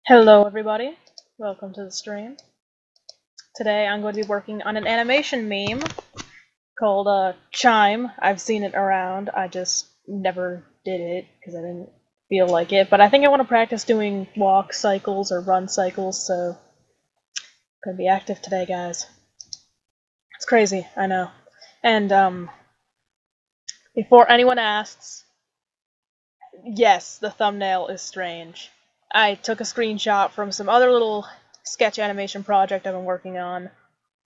Hello everybody, welcome to the stream. Today I'm going to be working on an animation meme called Chime. I've seen it around, I just never did it because I didn't feel like it, but I think I want to practice doing walk cycles or run cycles, so I'm going to be active today, guys. It's crazy, I know. And before anyone asks, yes, the thumbnail is strange. I took a screenshot from some other little sketch animation project I've been working on,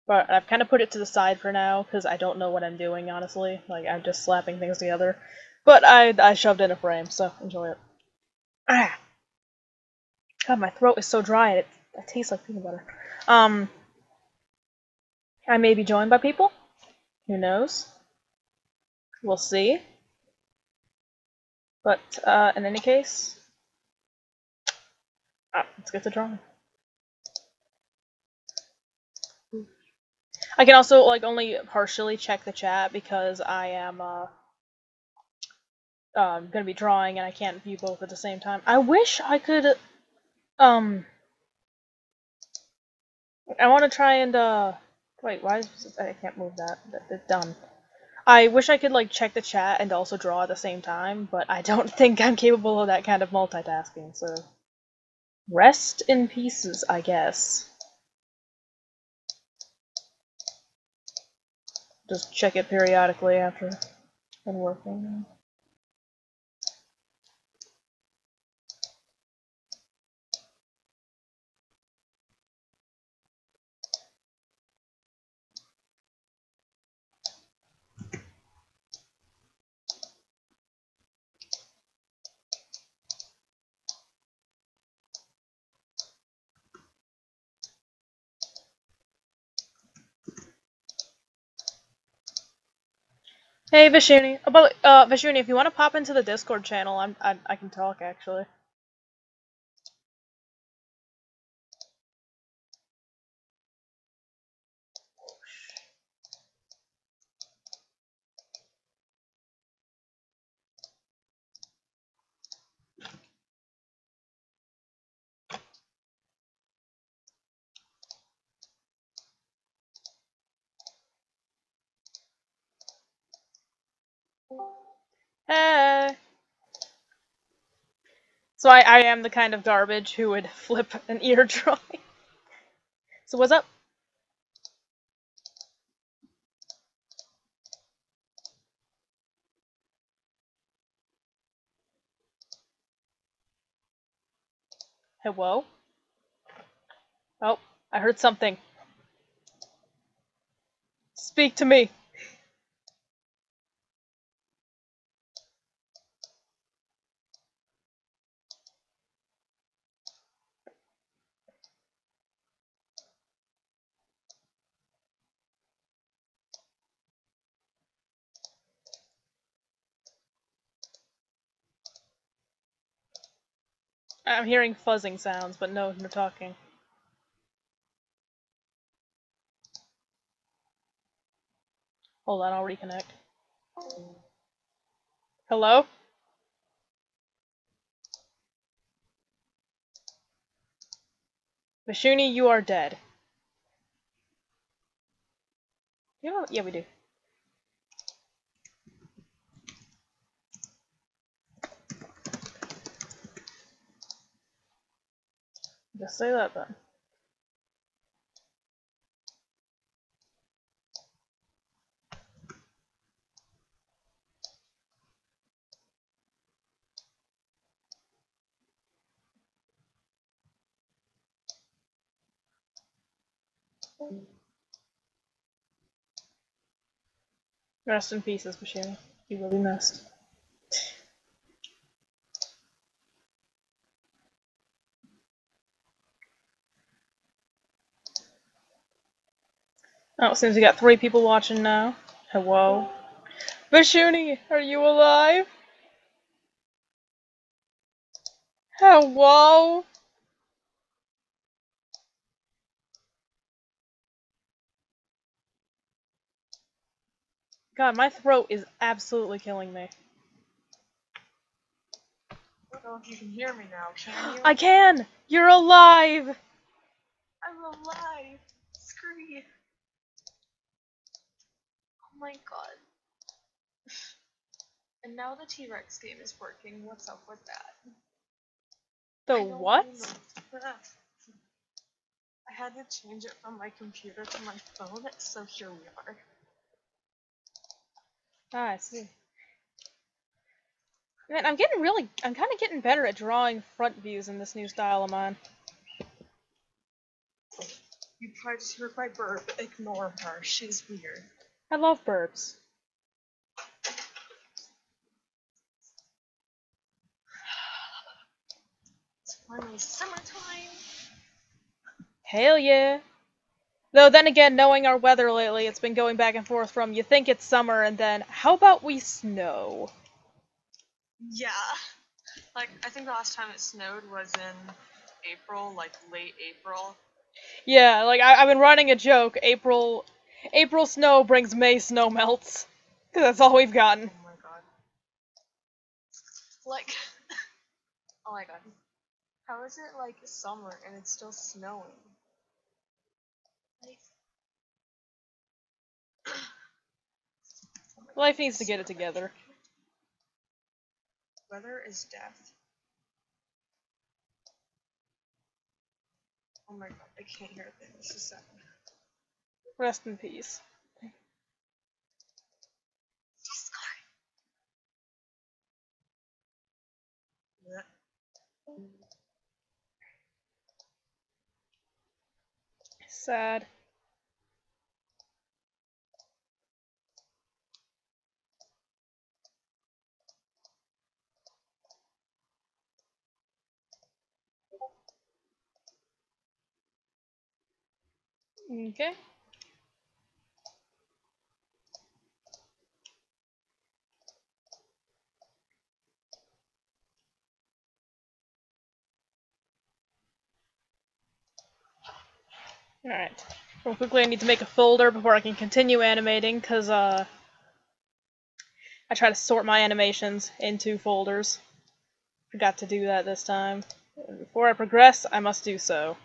but I've kind of put it to the side for now because I don't know what I'm doing, honestly. Like, I'm just slapping things together. But I shoved in a frame, so enjoy it. Ah! God, my throat is so dry, it tastes like peanut butter. I may be joined by people. Who knows? We'll see. But, in any case, let's get to drawing. I can also, like, only partially check the chat because I am, gonna be drawing and I can't view both at the same time. I wish I could, I want to try and, wait, why is I can't move that. It's done. I wish I could, like, check the chat and also draw at the same time, but I don't think I'm capable of that kind of multitasking, so rest in pieces, I guess. Just check it periodically after been working. Hey Vishuni, Vishuni, if you want to pop into the Discord channel, I can talk actually. Hey. So I am the kind of garbage who would flip an ear drawing. So what's up? Hello? Oh, I heard something. Speak to me. I'm hearing fuzzing sounds, but no talking. Hold on, I'll reconnect. Hello? Vishuni, you are dead. You know, yeah, we do. Just say that then. Rest in pieces, Vishuni. You will be missed. Oh, it seems we got 3 people watching now. Hello? Vishuni, are you alive? Hello? God, my throat is absolutely killing me. know if you can hear me now, can you? I can! You're alive! I'm alive! Scream! Oh my god. And now the T-Rex game is working. What's up with that? The what? I had to change it from my computer to my phone, so here we are. Ah, I see. Man, I'm kind of getting better at drawing front views in this new style of mine. You probably just heard my burp. Ignore her. She's weird. I love burps. It's finally summertime. Hell yeah. Though then again, knowing our weather lately, it's been going back and forth from you think it's summer and then, how about we snow? Yeah. Like, I think the last time it snowed was in April, like late April. Yeah, like I've been writing a joke. April snow brings May snow melts. Cause that's all we've gotten. Oh my god. Like, oh my god. How is it like summer and it's still snowing? Like, Life needs to get it together. weather is death. Oh my god, I can't hear a thing. This is sad. Rest in peace. Sad. Okay. Alright. Real quickly, I need to make a folder before I can continue animating, because, I try to sort my animations into folders. Forgot to do that this time. Before I progress, I must do so.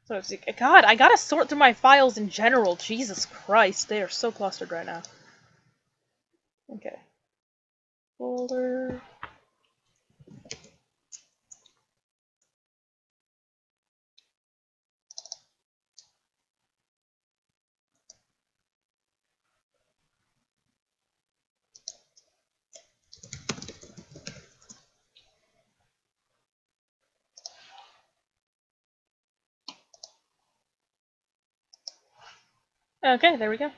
So it's like, God, I gotta sort through my files in general. Jesus Christ, they are so clustered right now. Okay. Folder. Okay, there we go.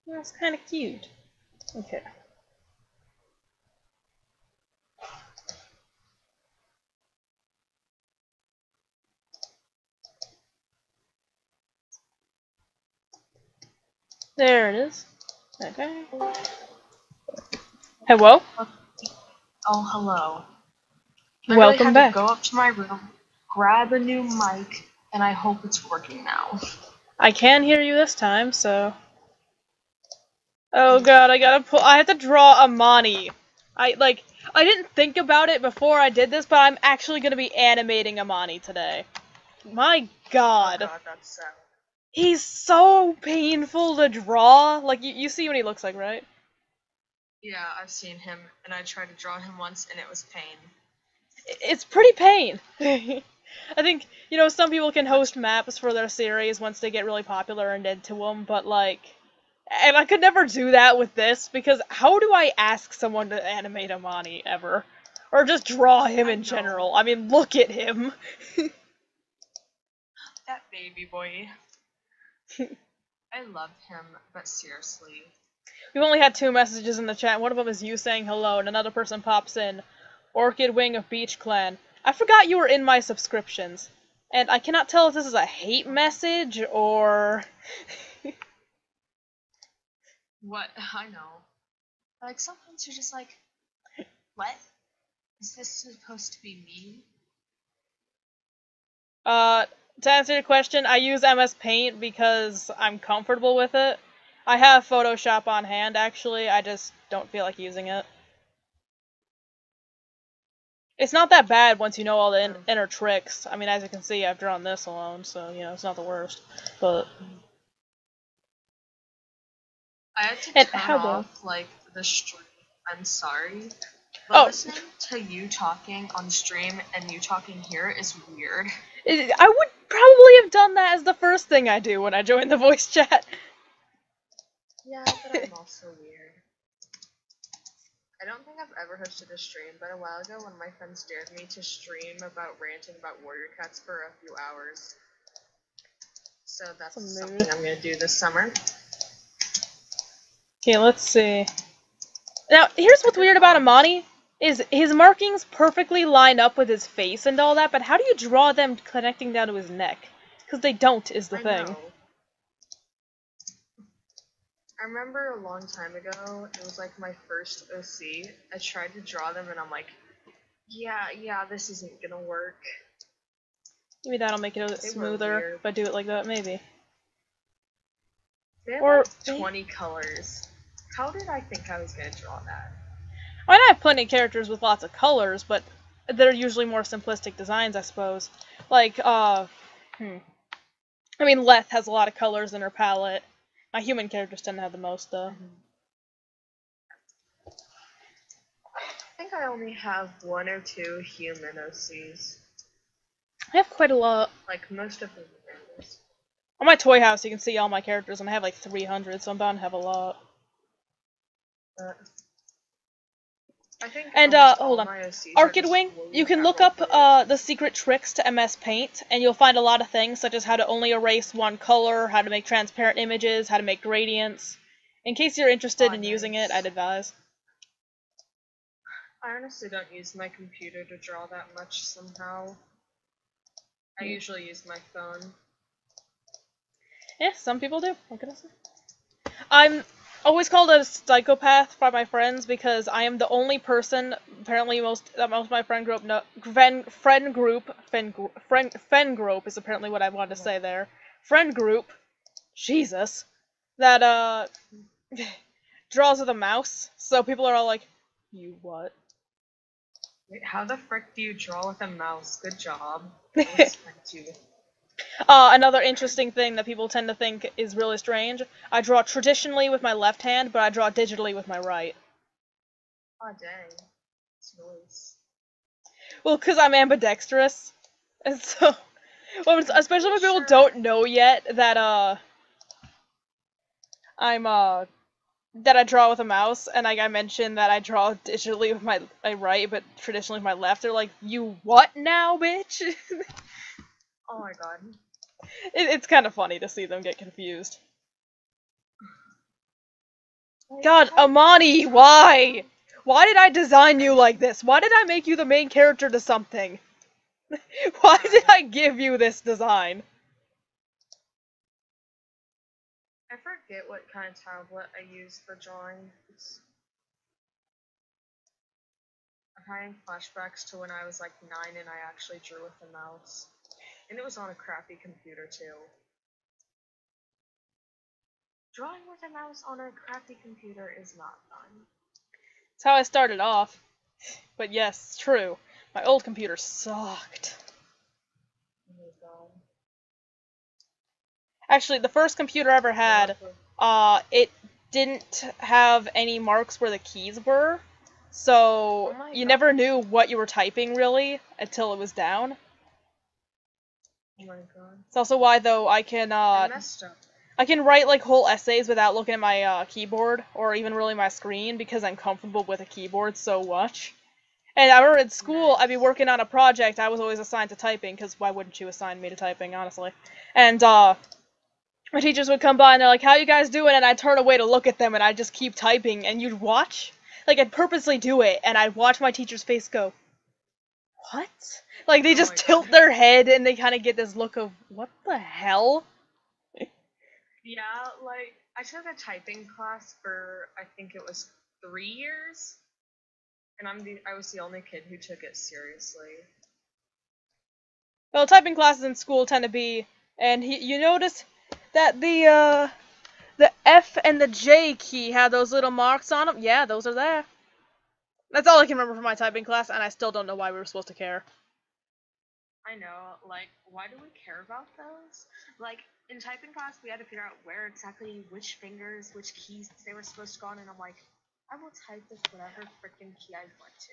That's kind of cute. Okay. There it is. Okay. Hello? Oh, hello. Welcome had back. to go up to my room, grab a new mic, and I hope it's working now. I can hear you this time, so... Oh god, I have to draw Amani. I didn't think about it before I did this, but I'm actually gonna be animating Amani today. My god. Oh god, that's sad. He's so painful to draw. Like, you see what he looks like, right? Yeah, I've seen him, and I tried to draw him once, and it was pain. It's pretty pain. I think, you know, some people can host maps for their series once they get really popular and into them, but, like... And I could never do that with this, because how do I ask someone to animate Amani, ever? Or just draw him in general? I mean, look at him! That baby boy. I love him, but seriously. We've only had 2 messages in the chat. One of them is you saying hello, and another person pops in. Orchid Wing of Beach Clan. I forgot you were in my subscriptions. And I cannot tell if this is a hate message, or... What? I know. Like, sometimes you're just like, what? Is this supposed to be me? To answer your question, I use MS Paint because I'm comfortable with it. I have Photoshop on hand, actually. I just don't feel like using it. It's not that bad once you know all the inner tricks. I mean, as you can see, I've drawn this alone, so, you know, it's not the worst. But... I had to turn off, like, the stream. I'm sorry. But listening to you talking on stream and you talking here is weird. I would probably have done that as the first thing I do when I join the voice chat. Yeah, but I'm also weird. I don't think I've ever hosted a stream, but a while ago one of my friends dared me to stream about ranting about warrior cats for a few hours. So that's something I'm gonna do this summer. Okay, let's see. Now, here's what's weird about Amani, is his markings perfectly line up with his face and all that, but how do you draw them connecting down to his neck? Because they don't, is the thing. Know. I remember a long time ago, it was like my first OC, I tried to draw them and I'm like, yeah, this isn't gonna work. Maybe that'll make it a bit smoother if I do it like that, maybe. They have like 20 colors. How did I think I was gonna draw that? I have plenty of characters with lots of colors, but they're usually more simplistic designs, I suppose. Like, I mean, Leth has a lot of colors in her palette. My human characters tend to have the most, though. I think I only have 1 or 2 human OCs. I have quite a lot. Like, most of them are random. On my toy house, you can see all my characters, and I have like 300, so I'm bound to have a lot. I think hold on. Orchid Wing, you can look up the secret tricks to MS Paint, and you'll find a lot of things, such as how to only erase one color, how to make transparent images, how to make gradients. In case you're interested in using it, I'd advise. I honestly don't use my computer to draw that much somehow. I usually use my phone. Yeah, some people do. What can I say? I'm always called a psychopath by my friends because I am the only person, apparently most of my friend group friend group is apparently what I wanted to say there. Friend group, Jesus, that draws with a mouse. So people are all like, "You what?" Wait, how the frick do you draw with a mouse? Good job. I respect you. Another interesting thing that people tend to think is really strange, I draw traditionally with my left hand, but I draw digitally with my right. Aw, dang. That's nice. Well, because I'm ambidextrous. And so, well, especially when people don't know yet that, that I draw with a mouse, and like I mentioned that I draw digitally with my right, but traditionally with my left, they're like, "You what now, bitch?" Oh my god. It's kind of funny to see them get confused. God, Amani, why? Why did I design you like this? Why did I make you the main character to something? Why did I give you this design? I forget what kind of tablet I use for drawing. I'm having flashbacks to when I was like 9 and I actually drew with a mouse. And it was on a crappy computer too. Drawing with a mouse on a crappy computer is not fun. That's how I started off. But yes, it's true. My old computer sucked. Oh my god. Actually, the first computer I ever had, it didn't have any marks where the keys were. So, you never knew what you were typing, really, until it was down. Oh my god. It's also why, though, I can write, like, whole essays without looking at my, keyboard, or even really my screen, because I'm comfortable with a keyboard so much. And I remember at school, I'd be working on a project, I was always assigned to typing, because why wouldn't you assign me to typing, honestly? And, my teachers would come by and they're like, "How you guys doing?" And I'd turn away to look at them and I'd just keep typing, and you'd watch? Like, I'd purposely do it, and I'd watch my teacher's face go, "What?" Like, they just tilt their head and they kind of get this look of, "What the hell?" Yeah, like, I took a typing class for, I think it was 3 years, and I was the only kid who took it seriously. Well, typing classes in school tend to be, and you notice that the The F and the J key have those little marks on them. Yeah, those are there. That's all I can remember from my typing class, and I still don't know why we were supposed to care. I know, like, why do we care about those? Like, in typing class, we had to figure out where exactly, which fingers, which keys they were supposed to go on, and I'm like, I will type this whatever freaking key I want to.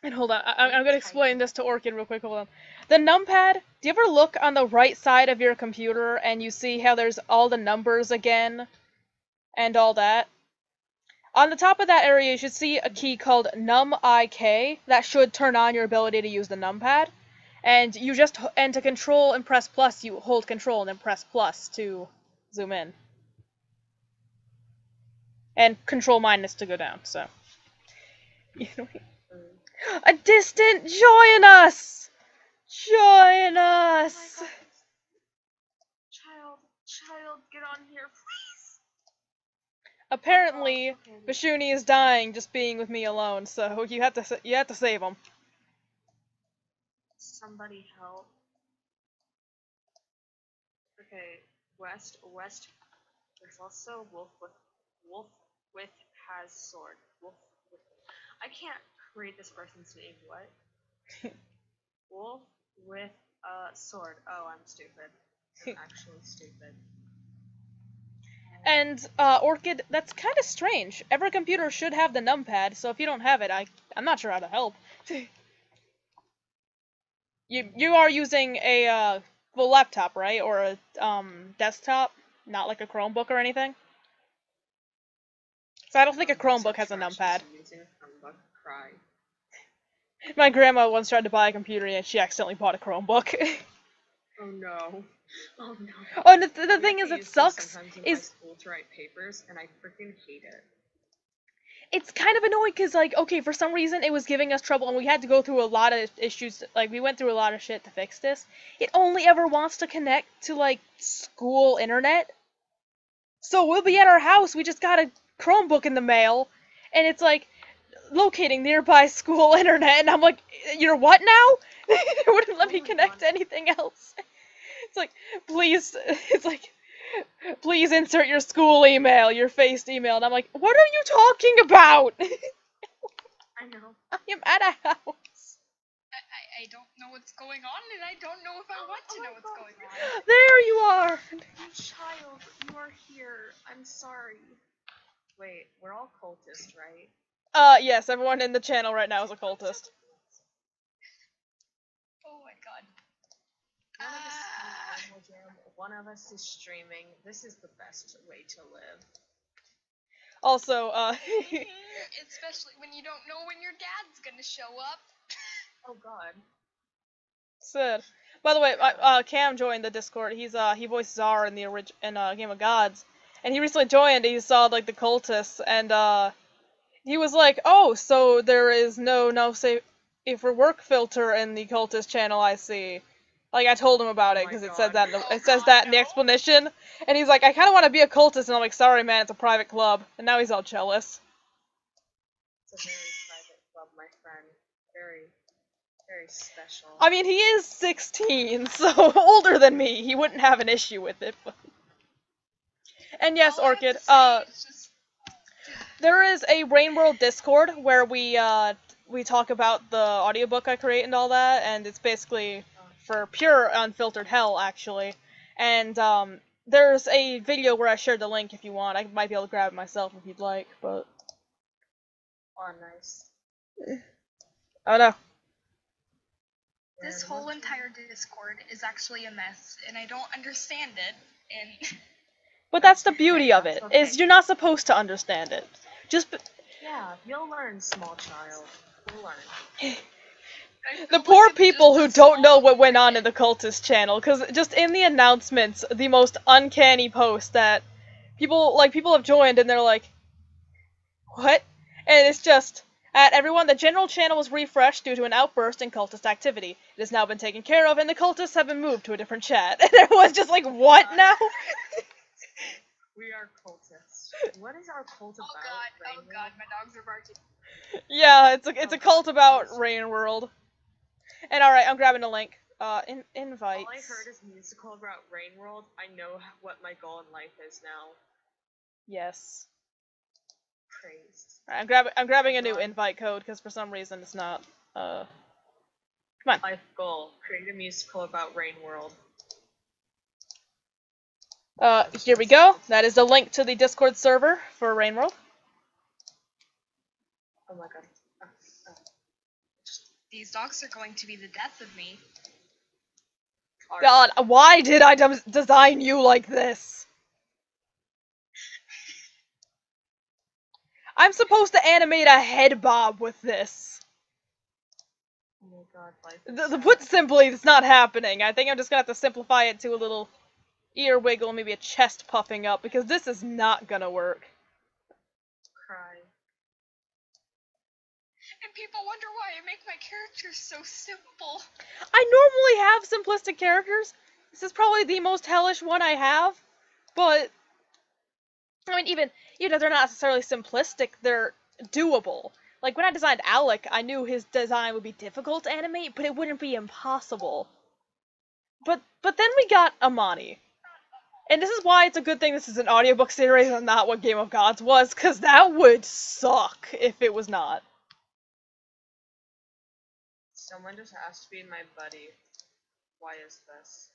And hold on, I'm gonna explain this to Orchid real quick, hold on. The numpad, do you ever look on the right side of your computer and you see how there's all the numbers again? And all that? On the top of that area, you should see a key called NumIK that should turn on your ability to use the numpad. And to control and press plus, you hold control and then press plus to zoom in. And control minus to go down, so. You know, a distant, join us! Join us! Oh child, get on here, please! Apparently, Bashuni is dying just being with me alone, so you have to save him. Somebody help. Okay, West. There's also Wolf with has sword. Wolf with. I can't read this person's name. What? Wolf with a sword. Oh, I'm stupid. I'm actually stupid. And, Orchid, that's kind of strange. Every computer should have the numpad, so if you don't have it, I'm not sure how to help. You are using a, full laptop, right? Or a, desktop? Not like a Chromebook or anything? So I don't think a Chromebook has a numpad. Using a Chromebook. Cry. My grandma once tried to buy a computer and she accidentally bought a Chromebook. Oh no. Oh no. Oh, and the thing is, it sucks. Is school to write papers, and I freaking hate it. It's kind of annoying because, like, okay, for some reason it was giving us trouble, and we had to go through a lot of issues. Like, we went through a lot of shit to fix this. It only ever wants to connect to, like, school internet. So we'll be at our house. We just got a Chromebook in the mail, and it's like locating nearby school internet, and I'm like, you're what now? It wouldn't let me connect to anything else. It's like, please, please insert your school email, your faced email, and I'm like, what are you talking about? I know. I am at a house. I don't know what's going on, and I don't know if I want to know what's going on. There you are! Child, you are here. I'm sorry. Wait, we're all cultists, right? Yes, everyone in the channel right now is a cultist. Oh my god. One of us is streaming. This is the best way to live. Also, especially when you don't know when your dad's gonna show up. Oh god. Sid. By the way, Cam joined the Discord. He voiced Zar in Game of Gods. And he recently joined, and he saw, like, the cultists, and, he was like, oh, so there is no safe for work filter in the cultist channel, I see. Like, I told him about it, because it says that in the explanation, and he's like, I kind of want to be a cultist, and I'm like, sorry, man, it's a private club, and now he's all jealous. It's a very private club, my friend. Very, very special. I mean, he is 16, so older than me, he wouldn't have an issue with it, but... And yes, Orchid, there is a Rain World Discord where we talk about the audiobook I create and all that, and it's basically for pure unfiltered hell, actually. And, there's a video where I shared the link if you want. I might be able to grab it myself if you'd like, but... Oh, nice. Oh, no. This whole entire Discord is actually a mess, and I don't understand it, and... But that's the beauty of it, is you're not supposed to understand it. Yeah, you'll learn, small child. You'll learn. The poor people who don't know what went on in the cultist channel, because just in the announcements, the most uncanny post that people have joined and they're like, what? And it's just, at everyone, the general channel was refreshed due to an outburst in cultist activity. It has now been taken care of and the cultists have been moved to a different chat. And everyone's just like, what now? We are cultists. What is our cult about? Oh god, my dogs are barking. Yeah, it's a cult about Rain World. And alright, I'm grabbing a link. Invites. All I heard is musical about Rain World. I know what my goal in life is now. Yes. Praise. I'm grabbing a new invite code because for some reason it's not. Come on. Life goal: create a musical about Rain World. Here we go. That is the link to the Discord server for Rain World. Oh my god. These dogs are going to be the death of me. God, why did I design you like this? I'm supposed to animate a head bob with this. Oh my god, life Put simply, it's not happening. I think I'm just gonna have to simplify it to a little ear wiggle, maybe a chest puffing up, because this is not gonna work. Cry. And people wonder why I make my characters so simple. I normally have simplistic characters. This is probably the most hellish one I have, but I mean, even if they're not necessarily simplistic, they're doable. Like, when I designed Alec, I knew his design would be difficult to animate, but it wouldn't be impossible. But then we got Amani. And this is why it's a good thing this is an audiobook series and not what Game of Gods was, because that would suck if it was not. Someone just asked to be my buddy. Why is this?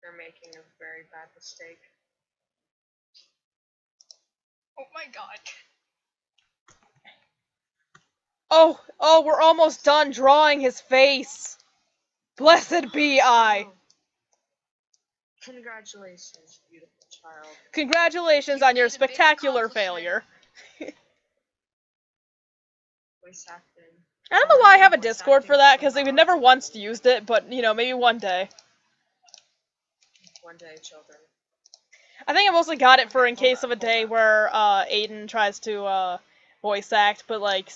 They're making a very bad mistake. Oh my god. Oh, we're almost done drawing his face. Blessed be I. Oh. Congratulations, beautiful child. Congratulations on your spectacular failure. Voice acting. I don't know why I have a Discord for that, because we've never once used it, but, you know, maybe one day. One day, children. I think I mostly got it for in case of a day where, Aiden tries to, voice act, but, like,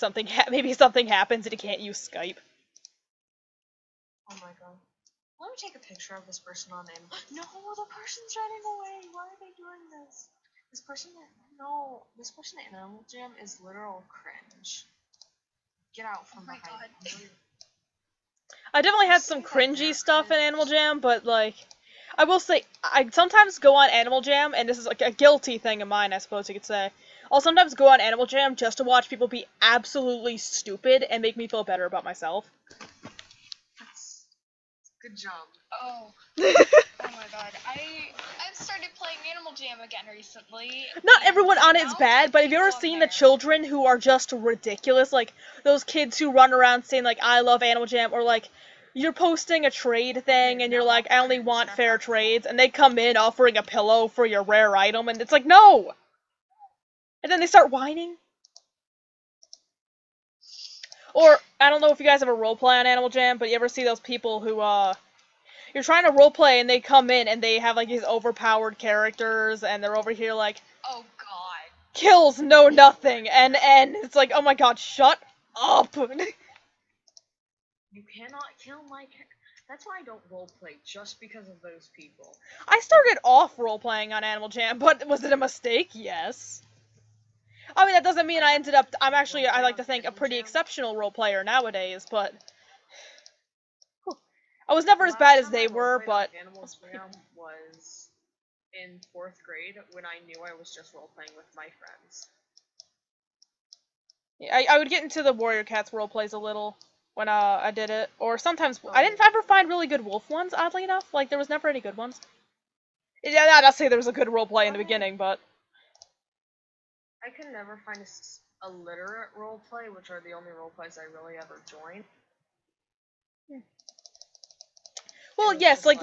maybe something happens and he can't use Skype. Oh my god. Let me take a picture of this person on name. No, the person's running away. Why are they doing this? This person in Animal Jam is literal cringe. Get out from behind me. I definitely had some cringy stuff in Animal Jam, but, like, I will say, I sometimes go on Animal Jam, and this is, like, a guilty thing of mine, I suppose you could say. I'll sometimes go on Animal Jam just to watch people be absolutely stupid and make me feel better about myself. Good job. Oh. Oh my god. I've started playing Animal Jam again recently. Not everyone on it's bad, but have you ever seen the children who are just ridiculous? Like, those kids who run around saying, like, I love Animal Jam, or, like, you're posting a trade thing, and you're like, I only want fair trades, and they come in offering a pillow for your rare item, and it's like, no! And then they start whining. Or, I don't know if you guys ever roleplay on Animal Jam, but you ever see those people who, you're trying to roleplay and they come in and they have, like, these overpowered characters, and they're over here, like, oh god. Kills know nothing, and it's like, oh my god, shut up! You cannot kill my character. That's why I don't roleplay, just because of those people. I started off roleplaying on Animal Jam, but was it a mistake? Yes. I mean, that doesn't mean I ended up, I'm actually, I like to think, a pretty exceptional roleplayer nowadays, but I was never as bad as they were, but Animal Jam was in 4th grade when I knew I was just roleplaying with my friends. Yeah, I would get into the Warrior Cats roleplays a little when I did it, or sometimes I didn't ever find really good wolf ones, oddly enough. Like, there was never any good ones. Yeah, I'd say there was a good roleplay in the beginning, but I can never find a literate roleplay, which are the only roleplays I really ever join. Well, yes, I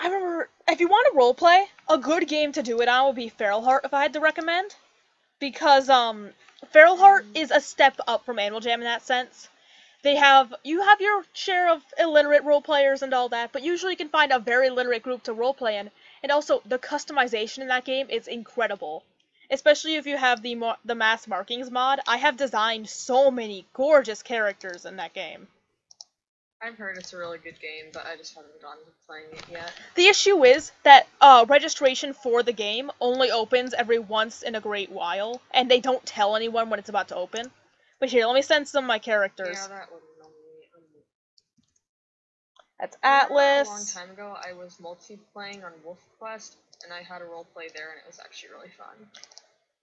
remember, if you want to roleplay, a good game to do it on would be Feral Heart, if I had to recommend. Because, Feral Heart is a step up from Animal Jam in that sense. You have your share of illiterate roleplayers and all that, but usually you can find a very literate group to roleplay in. And also, the customization in that game is incredible. Especially if you have the mass markings mod. I have designed so many gorgeous characters in that game. I've heard it's a really good game, but I just haven't gotten to playing it yet. The issue is that registration for the game only opens every once in a great while, and they don't tell anyone when it's about to open. But here, let me send some of my characters. Yeah, that would annoy me. That's A long Atlas. time ago, I was multiplaying on Wolf Quest, and I had a roleplay there, and it was actually really fun.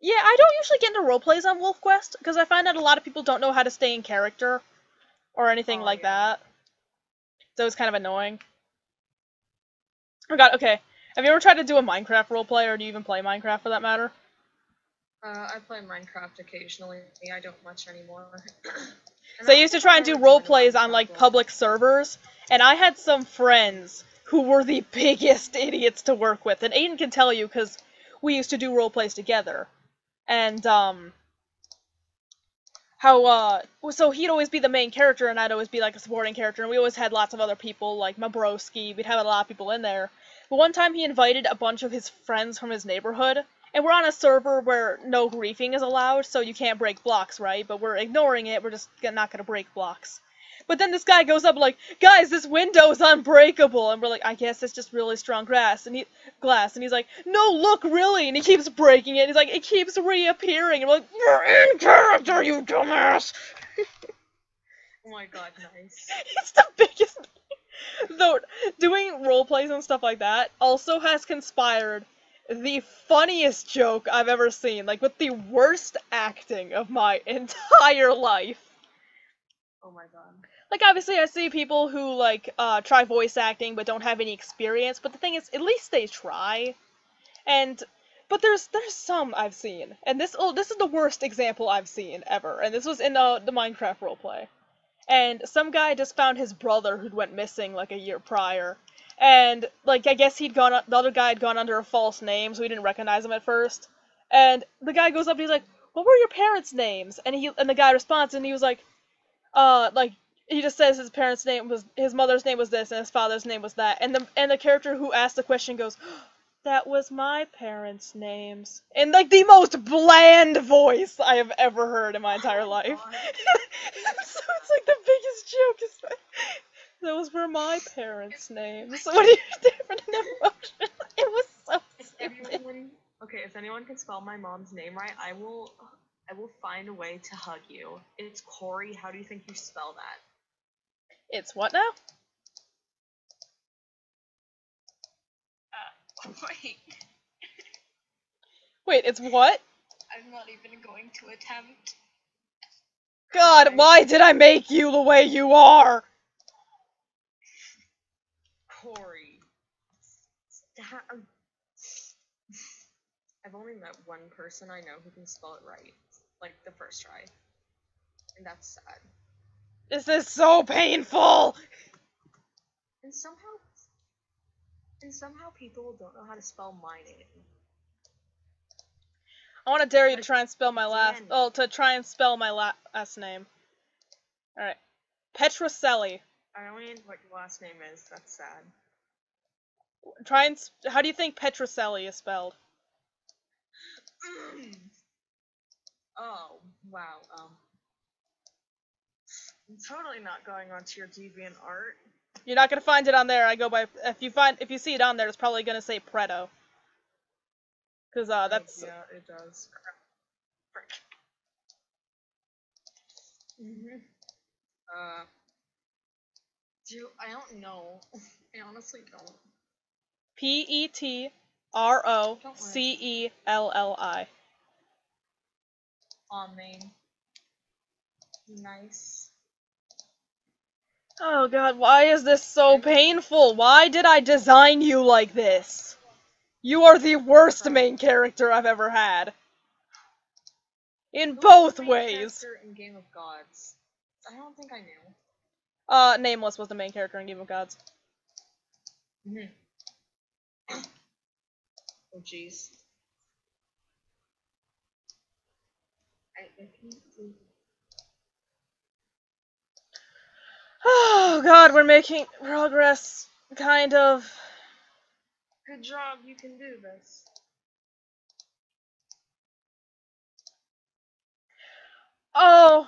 Yeah, I don't usually get into roleplays on Wolf Quest, because I find that a lot of people don't know how to stay in character, or anything like that. So it's kind of annoying. Oh god, okay. Have you ever tried to do a Minecraft roleplay, or do you even play Minecraft for that matter? I play Minecraft occasionally. I don't much anymore. So I used to try and do roleplays on, like, public servers, and I had some friends who were the biggest idiots to work with, and Aiden can tell you, because we used to do roleplays together. And, so he'd always be the main character, and I'd always be, like, a supporting character, and we always had lots of other people, like my broski, we'd have a lot of people in there. But one time he invited a bunch of his friends from his neighborhood, and we're on a server where no griefing is allowed, so you can't break blocks, right? But we're ignoring it, we're just not gonna break blocks. But then this guy goes up like, guys, this window's unbreakable, and we're like, I guess it's just really strong glass, and he's like, no, look, really, and he keeps breaking it, and he's like, it keeps reappearing, and we're like, you're in character, you dumbass! Oh my god, nice. It's the biggest. Though, doing roleplays and stuff like that also has conspired the funniest joke I've ever seen, like, with the worst acting of my entire life. Oh my god. Like, obviously I see people who, like, try voice acting but don't have any experience, but the thing is, at least they try. But there's some I've seen, and this is the worst example I've seen ever, and this was in the Minecraft roleplay. And some guy just found his brother who'd went missing, like, a year prior. And, like, I guess the other guy had gone under a false name, so he didn't recognize him at first. And the guy goes up and he's like, what were your parents' names? And the guy responds, and he was like, he just says his mother's name was this, and his father's name was that. And the character who asked the question goes, that was my parents' names. In, like, the most bland voice I have ever heard in my entire life. So it's like the biggest joke is those were my parents' names. What are you different in emotion? It was so stupid. If anyone can spell my mom's name right, I will find a way to hug you. It's Corey. How do you think you spell that? It's what now? Wait. Wait, it's what? I'm not even going to attempt. God, why did I make you the way you are? Corey. I've only met one person I know who can spell it right. Like, the first try. And that's sad. This is so painful! And somehow people don't know how to spell my name. I want to dare you to try and spell my last name. Alright. Petrocelli. I don't know what your last name is. That's sad. How do you think Petrocelli is spelled? Oh, wow. I'm totally not going onto your DeviantArt. You're not gonna find it on there. I go by if you see it on there, it's probably gonna say Preto. Cause that's yeah, it does. Frick. I don't know. I honestly don't. Petrocelli. Aw, man. Nice. Oh god, why is this so painful? Why did I design you like this? You are the worst main character I've ever had. In both ways. In Game of Gods? I don't think I knew. Nameless was the main character in Game of Gods. Oh jeez. Oh god, we're making progress, kind of. Good job, you can do this. Oh,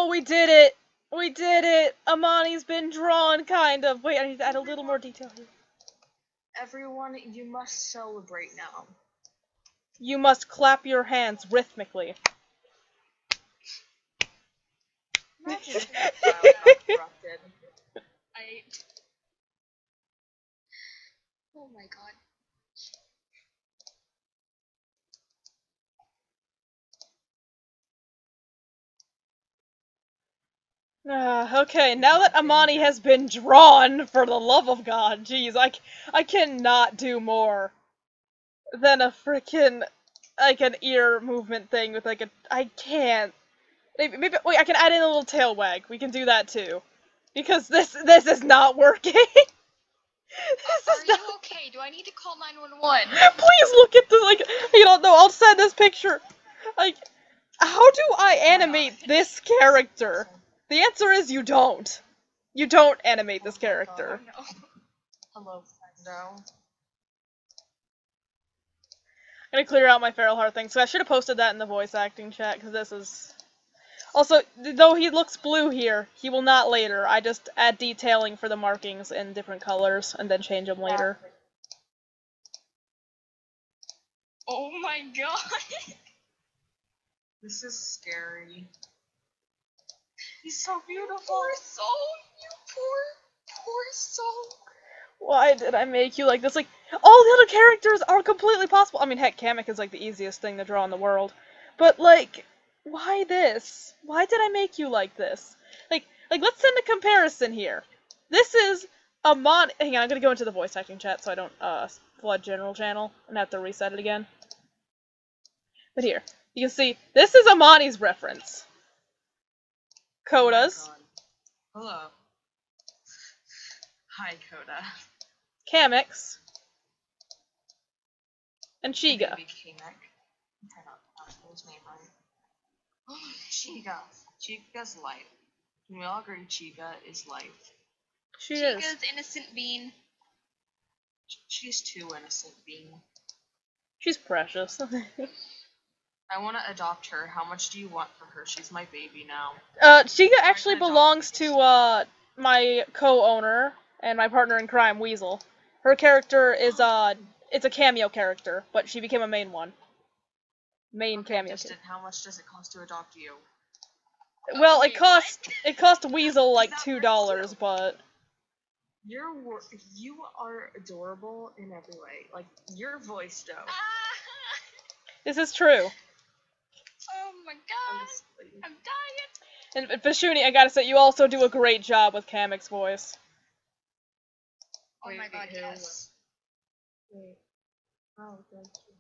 we did it! We did it! Amani's been drawn, kind of. Wait, I need to add a little more detail here. Everyone, you must celebrate now. You must clap your hands rhythmically. Imagine if the crowd got corrupted. Oh my god. Okay, now that Amani has been drawn, for the love of God, jeez, I cannot do more than a frickin', like, an ear movement thing with, like, I can't. Maybe, wait, I can add in a little tail wag. We can do that, too. Because this is not working. Are you okay? Do I need to call 911? Please look at this, like, you don't know, I'll send this picture. Like, how do I animate this character? The answer is you don't. You don't animate this character. Oh no. Hello, no. I'm gonna clear out my feral heart thing, so I should have posted that in the voice acting chat, because this is... Also, though he looks blue here, he will not later. I just add detailing for the markings in different colors, and then change them later. Oh my god. This is scary. He's so beautiful. Poor soul. You poor soul. Why did I make you like this? Like, all the other characters are completely possible. I mean, heck, Kamek is like the easiest thing to draw in the world. But, like, why this? Why did I make you like this? Like, let's send a comparison here. This is Amani. Hang on, I'm gonna go into the voice acting chat so I don't, flood general channel and have to reset it again. But here, you can see, this is Amani's reference. Koda's. Oh hello. Hi, Koda. Kamek's. And Chiga. Baby Kamek. I don't know his name right. Chiga. Chiga's life. Can we all agree Chiga is life? She is. Chica's innocent bean. She's too innocent, Bean. She's precious. I want to adopt her. How much do you want for her? She's my baby now. Chiga actually belongs to, my co-owner and my partner in crime, Weasel. Her character is, it's a cameo character, but she became a main one. Main cameo character. How much does it cost to adopt you? Well, Wait, it cost Weasel like $2, but... You are adorable in every way. Like, your voice, though. This is true. Oh my god. I'm dying. And Fashuni, I gotta say, you also do a great job with Kamek's voice. Oh my god, yes. Wait. Oh, thank you.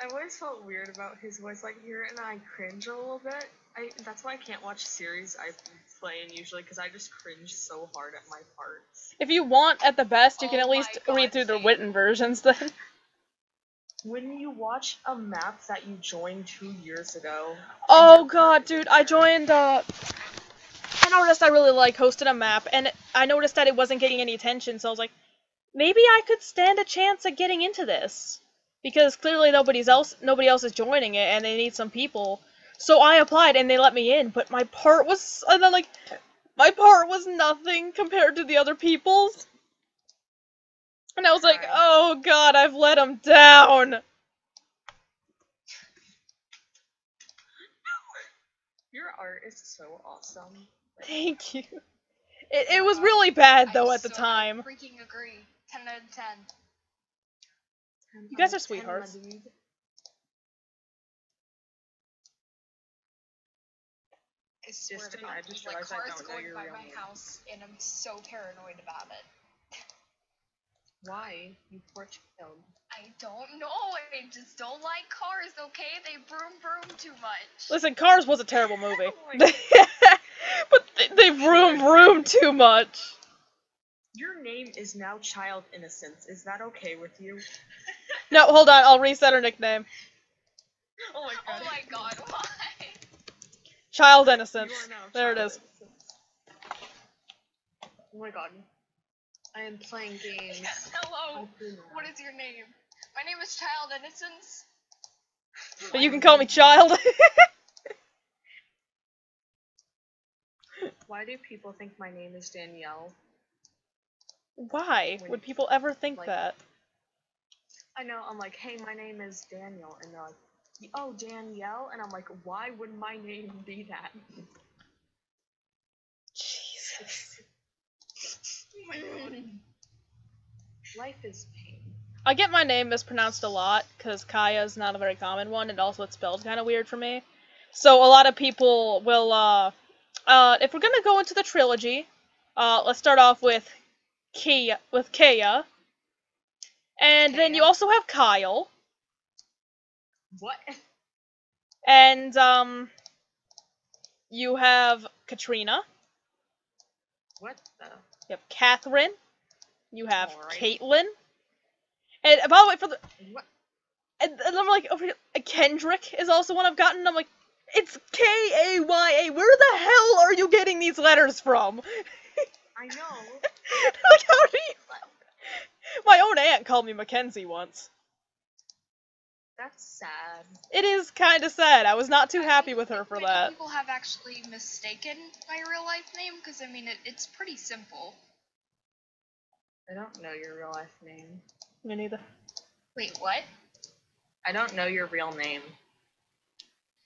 I've always felt weird about his voice, like, here, and I cringe a little bit. That's why I can't watch series I play in usually, because I just cringe so hard at my parts. If you want, at the best, you can Oh at least my read God, through the same. written versions then. When you watch a map that you joined 2 years ago... Oh god, dude, I joined, an artist I really like hosted a map, and I noticed that it wasn't getting any attention, so I was like, maybe I could stand a chance at getting into this. Because clearly nobody else is joining it, and they need some people. So I applied, and they let me in, but my part was, and then, like, my part was nothing compared to the other people's. And I was like, oh god, I've let them down. Your art is so awesome. Thank you. It was really bad, though, at the time. I freaking agree. 10 out of 10. You guys are sweethearts. I swear to God, I just like, realized I cars don't know going your by real my name. house, and I'm so paranoid about it. Why? You poor child. I don't know. I just don't like cars, okay? They vroom too much. Listen, Cars was a terrible movie. Oh my But they vroom too much. Your name is now Child Innocence. Is that okay with you? No, hold on, I'll reset her nickname. Oh my god. Oh my god, why? Child Innocence. You are now There it Child is. Innocence. Oh my god. I am playing games. Hello. What is your name? My name is Child Innocence. But you can call me Child. Why do people think my name is Danielle? Why would people ever think that? I know, I'm like, hey, my name is Daniel, and they're like, oh, Danielle? And I'm like, why would my name be that? Jesus. Oh my god. Life is pain. I get my name mispronounced a lot, because Kaya is not a very common one, and also it's spelled kind of weird for me. So a lot of people will, if we're gonna go into the trilogy, let's start off with Kaya, and then you also have Kyle. What? And, you have Katrina. What the? You have Catherine. You have Alright. Caitlin. And, by the way, for the... What? And I'm like, over here, Kendrick is also one I've gotten. I'm like, it's Kaya. Where the hell are you getting these letters from? I know. Like, how do you... My own aunt called me Mackenzie once. That's sad. It is kind of sad. I was not too happy with her for Many that. people have actually mistaken my real life name, because I mean, it's pretty simple. I don't know your real life name. Me neither. Wait, what? I don't know your real name.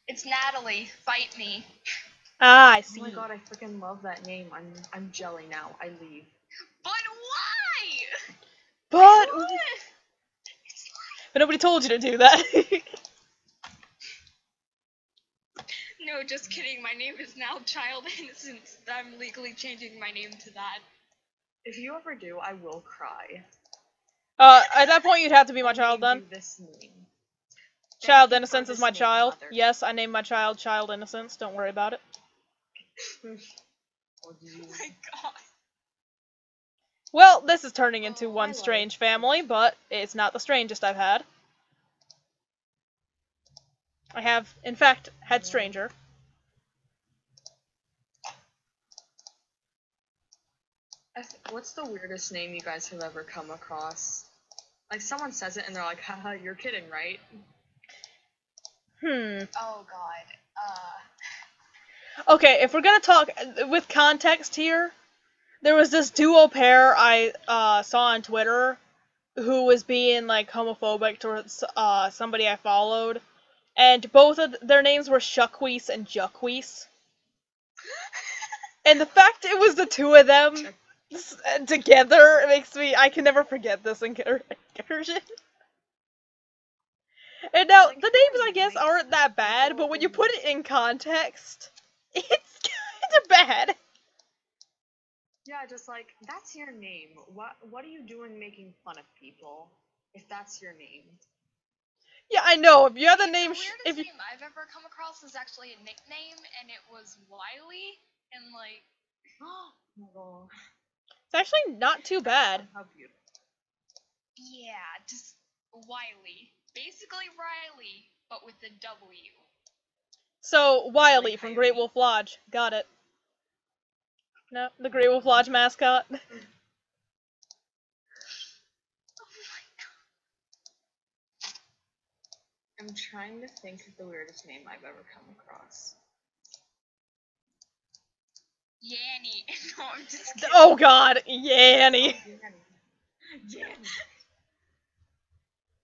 It's Natalie. Fight me. Ah, I see. Oh my god, I freaking love that name. I'm jelly now. I leave. But why? But nobody told you to do that. No, just kidding. My name is now Child Innocence. I'm legally changing my name to that. If you ever do, I will cry. At that point, you'd have to be my child then. This name. Child Thank you Innocence for is my this name, child. Mother. Yes, I named my child Child Innocence. Don't worry about it. Oh, Oh my god. Well, this is turning into Oh, I one love strange it. family, but it's not the strangest I've had. I have, in fact, had stranger. What's the weirdest name you guys have ever come across? Like, someone says it and they're like, haha, you're kidding, right? Oh god. Okay, if we're gonna talk with context here, there was this duo pair I saw on Twitter who was being like homophobic towards somebody I followed, and both of their names were Shuckweese and Juckweese. And the fact it was the two of them together makes me, I can never forget this incursion. And now, Like, the names, I guess, aren't that bad, but when you put it in context, it's kind of bad. Yeah, just like, that's your name. What are you doing making fun of people if that's your name? Yeah, I know. If you have the name, The weirdest name I've ever come across is actually a nickname, and it was Wiley, and like... Oh my god. it's actually not too bad. How beautiful. Yeah, just Wiley. Basically Riley, but with a W. So, Wiley from Great Wolf Lodge. Got it. No, the Great Wolf Lodge mascot. Oh my god. I'm trying to think of the weirdest name I've ever come across. Yanny. No, I'm just kidding. Oh god, Yanny. Yanny.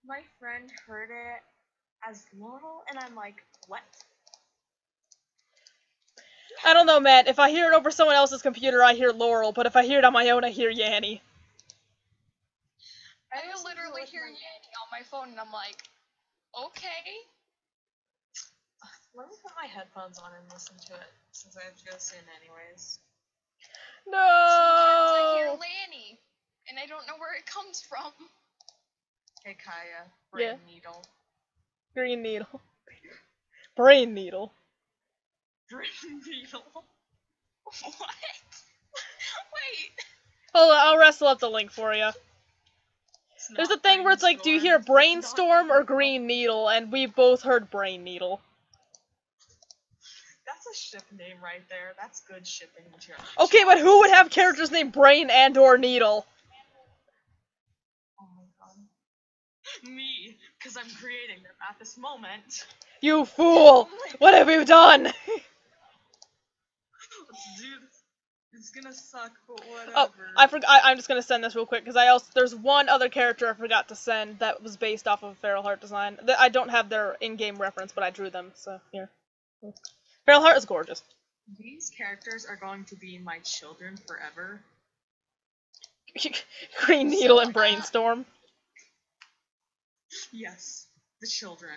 My friend heard it as Laurel, and I'm like, what? I don't know, man. If I hear it over someone else's computer, I hear Laurel, but if I hear it on my own, I hear Yanny. I literally hear Yanny on my phone, and I'm like, okay. Let me put my headphones on and listen to it, since I have to go soon anyways. No. Sometimes I hear Lanny, and I don't know where it comes from. Hey Kaya, brain needle. Green needle. Brain needle. Brain needle. What? Wait. Hold on, I'll wrestle up the link for you. There's a thing where it's like, do you hear brainstorm or green needle? And we both heard brain needle. That's a ship name right there. That's good shipping material. Okay, but who would have characters named Brain and or Needle? Oh my god. Me, because I'm creating them at this moment. You fool! What have you done? Let's do this. It's gonna suck, but whatever. Oh, I'm just gonna send this real quick, because there's one other character I forgot to send that was based off of a Feral Heart design. I don't have their in-game reference, but I drew them, so here. Feral Heart is gorgeous. These characters are going to be my children forever. Green Needle and Brainstorm. Yes, the children.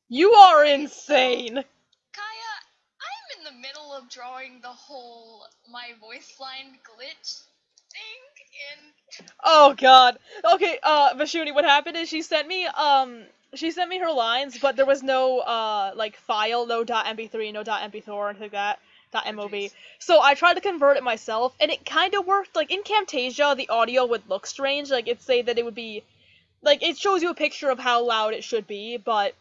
You are insane! Kaya, I'm in the middle of drawing the whole my voice line glitch thing in... Oh god. Okay, Vashuni, what happened is she sent me her lines, but there was no, like, file, no .mp3, no .mp4, or anything like that, .mov. So I tried to convert it myself, and it kinda worked. Like, in Camtasia, the audio would look strange, like, it'd say that it would be, like, it shows you a picture of how loud it should be, but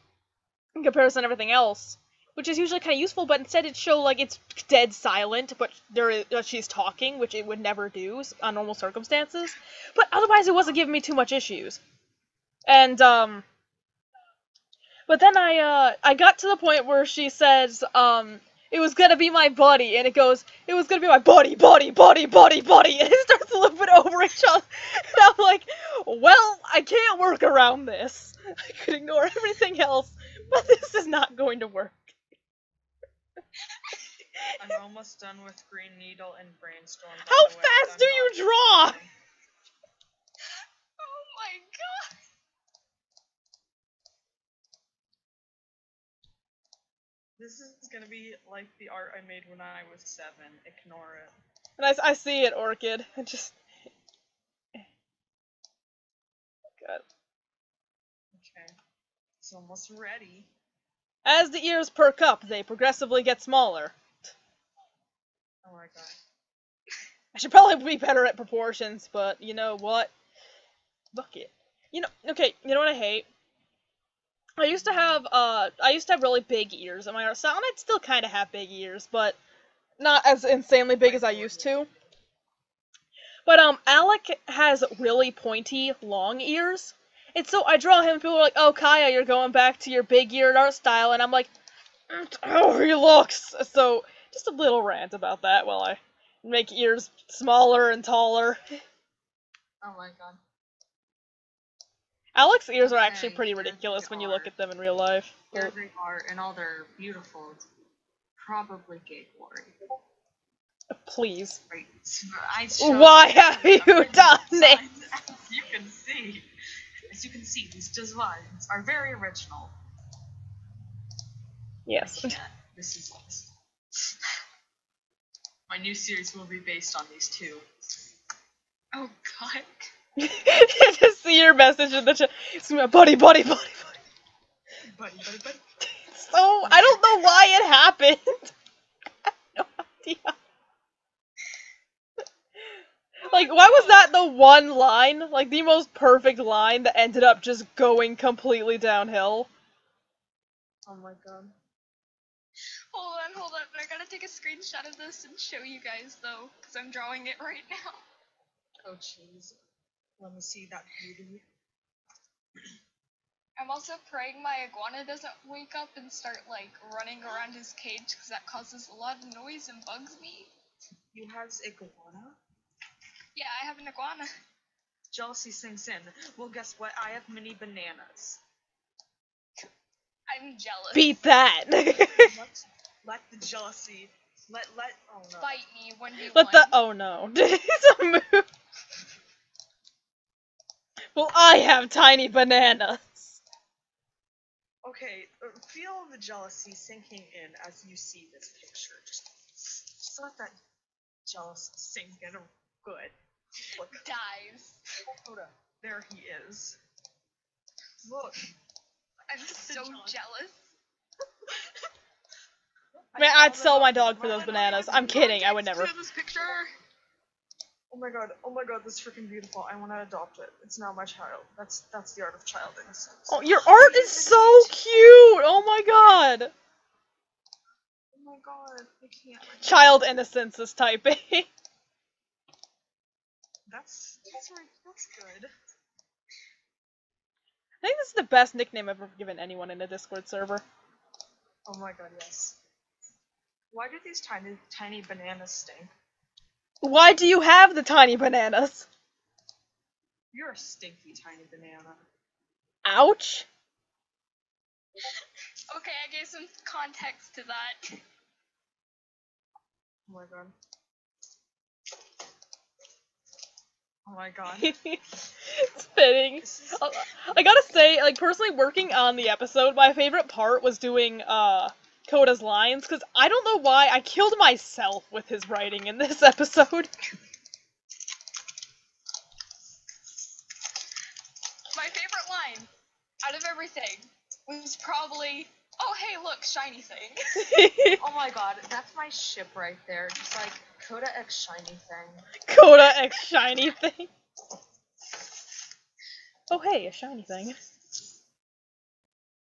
in comparison to everything else, which is usually kind of useful, but instead it show like it's dead silent, but she's talking, which it would never do on normal circumstances. But otherwise, it wasn't giving me too much issues. And but then I got to the point where she says it was gonna be my buddy, and it goes, it was gonna be my buddy, buddy, buddy, buddy, buddy, and it starts flipping over each other. And I'm like, well, I can't work around this. I could ignore everything else, but this is not going to work. I'm almost done with Green Needle and Brainstorm. How fast do you draw? Oh my god! This is gonna be like the art I made when I was 7. Ignore it. And I see it, Orchid. I just... God. Okay. It's almost ready. As the ears perk up, they progressively get smaller. Oh my god. I should probably be better at proportions, but you know what? Fuck it. You know, okay, you know what I hate? I used to have really big ears in my art style, and I'd still kind of have big ears, but not as insanely big as I used to. But, Alec has really pointy, long ears, and so I draw him, and people are like, oh, Kaya, you're going back to your big-eared art style, and I'm like, oh, he looks! So, just a little rant about that while I make ears smaller and taller. Oh my god. Alec's ears are actually pretty ridiculous when you look at them in real life. There they are, and all they're beautiful. It's probably gay glory. Please. Right. Why have you done this? As you can see, these designs are very original. Yes. This is my new series will be based on these two. Oh god. Just see your message in the chat. Buddy, buddy, buddy, buddy. Buddy, buddy, buddy. So, I don't know why it happened. I have no idea. Like, why was that the one line? Like, the most perfect line that ended up just going completely downhill? Oh my god. Hold on. I gotta take a screenshot of this and show you guys, though, because I'm drawing it right now. Oh jeez. Let me see that beauty. I'm also praying my iguana doesn't wake up and start, like, running around his cage, because that causes a lot of noise and bugs me. You have iguana? Yeah, I have an iguana. Jealousy sinks in. Well, guess what? I have mini bananas. I'm jealous. Beat that! let the jealousy. Oh no. Bite me, 1v1. Let the. Oh no. It's a move. Well, I have tiny bananas. Okay, feel the jealousy sinking in as you see this picture. Just let that jealousy sink in. Good. Look. Dies. Hold up. There he is. Look. I'm so jealous. Man, I'd sell my dog for those bananas. I'm kidding, I would never. This picture. Oh my god, this is freaking beautiful. I want to adopt it. It's now my child. That's the art of child innocence. Oh, your art is so cute! Oh my god! Oh my god, I can't. Child innocence is typing. That's good. I think this is the best nickname I've ever given anyone in a Discord server. Oh my god, yes. Why do these tiny bananas stink? Why do you have the tiny bananas? You're a stinky tiny banana. Ouch. Okay, I gave some context to that. Oh my god. Oh my god. It's fitting. I gotta say, like, personally, working on the episode, my favorite part was doing, Coda's lines, because I don't know why I killed myself with his writing in this episode. My favorite line out of everything was probably, "Oh hey, look, shiny thing." Oh my god, that's my ship right there. Just like Coda X shiny thing. Coda X shiny thing. Oh hey, a shiny thing.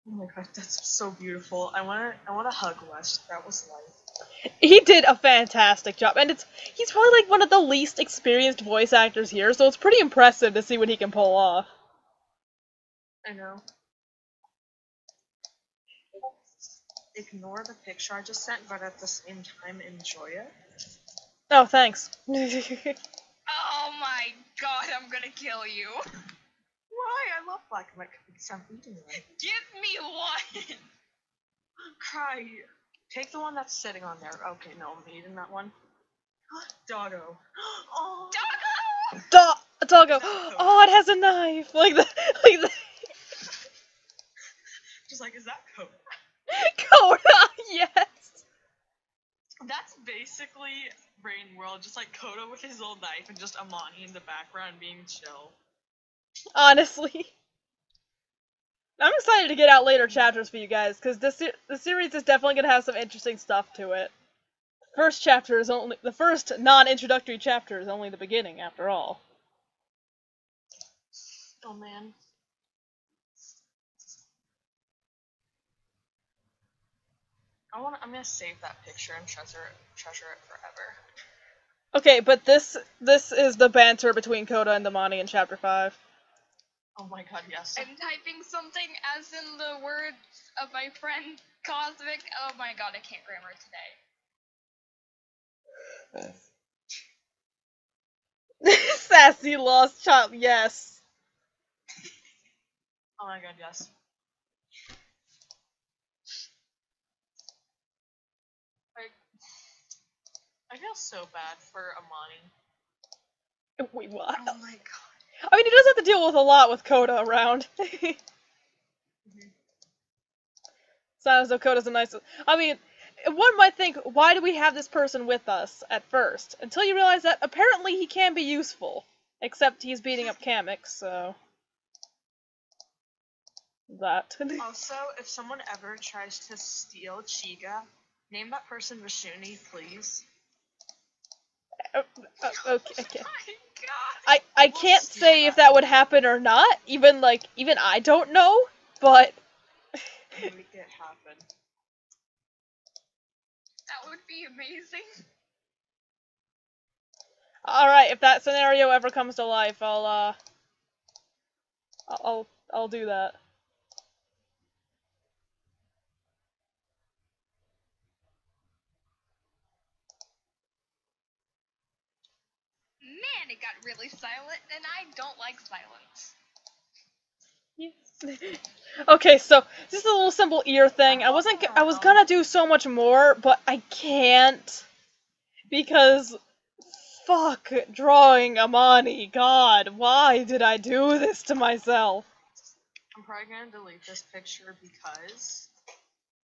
Oh my god, that's so beautiful. I wanna hug West. That was life. He did a fantastic job, and he's probably like one of the least experienced voice actors here, so it's pretty impressive to see what he can pull off. I know. Ignore the picture I just sent, but at the same time enjoy it. Oh, thanks. Oh my god, I'm gonna kill you. Why? I love black and white cookies. I'm eating them. Give me one. Cry. Take the one that's sitting on there. Okay, no, I'm eating that one. Doggo. Oh. Doggo! Doggo. Oh, it has a knife. Like the. Just like, is that Coda? Coda, yes. That's basically Rain World, just like Coda with his little knife and just Amani in the background being chill. Honestly. I'm excited to get out later chapters for you guys, because the series is definitely going to have some interesting stuff to it. The first non-introductory chapter is only the beginning, after all. Oh man. I'm gonna save that picture and treasure it forever. Okay, but this is the banter between Coda and Damani in chapter 5. Oh my god, yes. I'm typing something as in the words of my friend Cosmic. Oh my god, I can't grammar today. Sassy lost child, yes. Oh my god, yes. I feel so bad for Amani. Wait, what? Oh my god. I mean, he does have to deal with a lot with Coda around. It's not as though Coda's the nicest. I mean, one might think, why do we have this person with us at first? Until you realize that apparently he can be useful. Except he's beating up Kamek, so. That. Also, if someone ever tries to steal Chiga, name that person Vishuni, please. Okay. Oh my god! I can't say if that would happen or not. Even I don't know, but. Make it happen. That would be amazing. Alright, if that scenario ever comes to life, I'll do that. Man, it got really silent, and I don't like silence. Okay, so just a little simple ear thing. I was gonna do so much more, but I can't because fuck drawing Amani. God, why did I do this to myself? I'm probably gonna delete this picture because,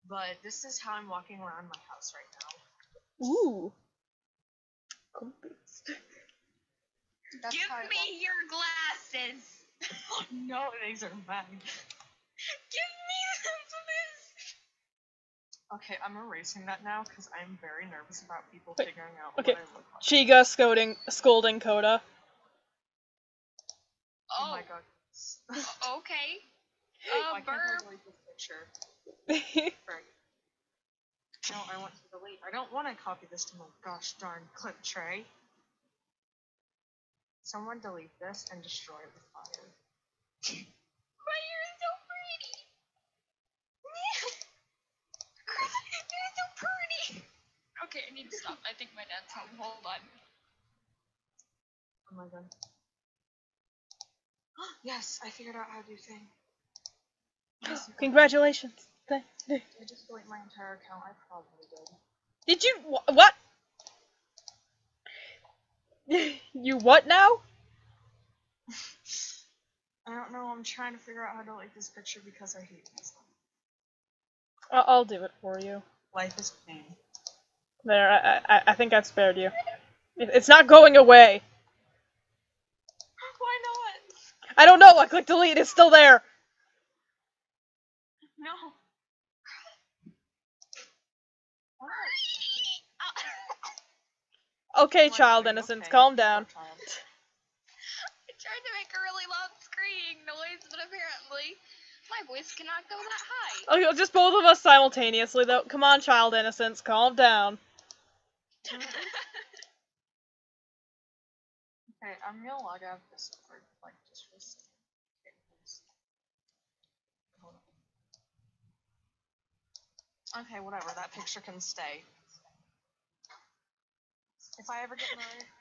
but this is how I'm walking around my house right now. Ooh. That's Give me your glasses. No, these are mine. Give me them, please. Okay, I'm erasing that now because I'm very nervous about people figuring out Okay. what I look like. Chiga scolding Coda. Oh my god. Okay. Why can't I Burp. delete this picture? Right. No, I want to delete. I don't want to copy this to my gosh darn clip tray. Someone delete this and destroy it with fire. My ear is so pretty. You're so pretty. Okay, I need to stop. I think my dad's home. Hold on. Oh my god. Yes, I figured out how to do thing. Congratulations. I just delete my entire account. I probably did. Did you what? You what now? I don't know, I'm trying to figure out how to like this picture because I hate myself. I'll do it for you. Life is pain. There, I think I've spared you. It's not going away. Why not? I don't know, I clicked delete, it's still there. No. Okay, child innocence, calm down. I tried to make a really loud screaming noise, but apparently my voice cannot go that high. Okay, just both of us simultaneously, though. Come on, child innocence, calm down. Okay, I'm gonna log out of this for like just for a second. Okay, please. Hold on. Okay, whatever. That picture can stay. If I ever get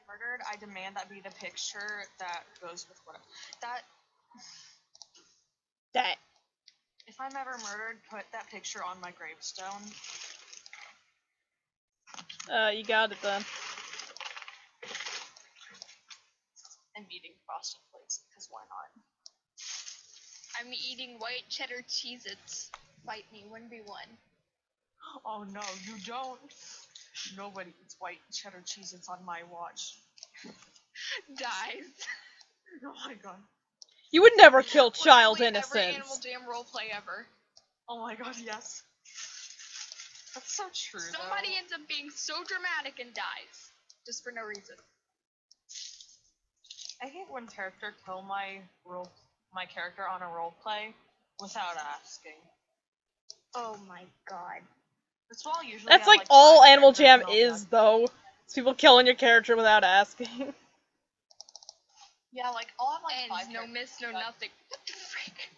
murdered, I demand that be the picture that goes with whatever. That. If I'm ever murdered, put that picture on my gravestone. You got it then. I'm eating frosted flakes because why not? I'm eating white cheddar Cheez-Its. Fight me, 1v1. Oh no, you don't. Nobody eats white cheddar Cheez-Its on my watch. Dies. Oh my god. You would never kill child Literally every innocence. Animal Jam roleplay ever. Oh my god, yes. That's so true. Somebody though. ends up being so dramatic and dies. Just for no reason. I hate when character kill my character on a roleplay without asking. Oh my god. That's why usually That's have, like like all 5 Animal characters Jam and I'll be is, like, though. It's people killing your character without asking. yeah, like I'll have like And 5 no characters miss, no that- nothing. What the frick?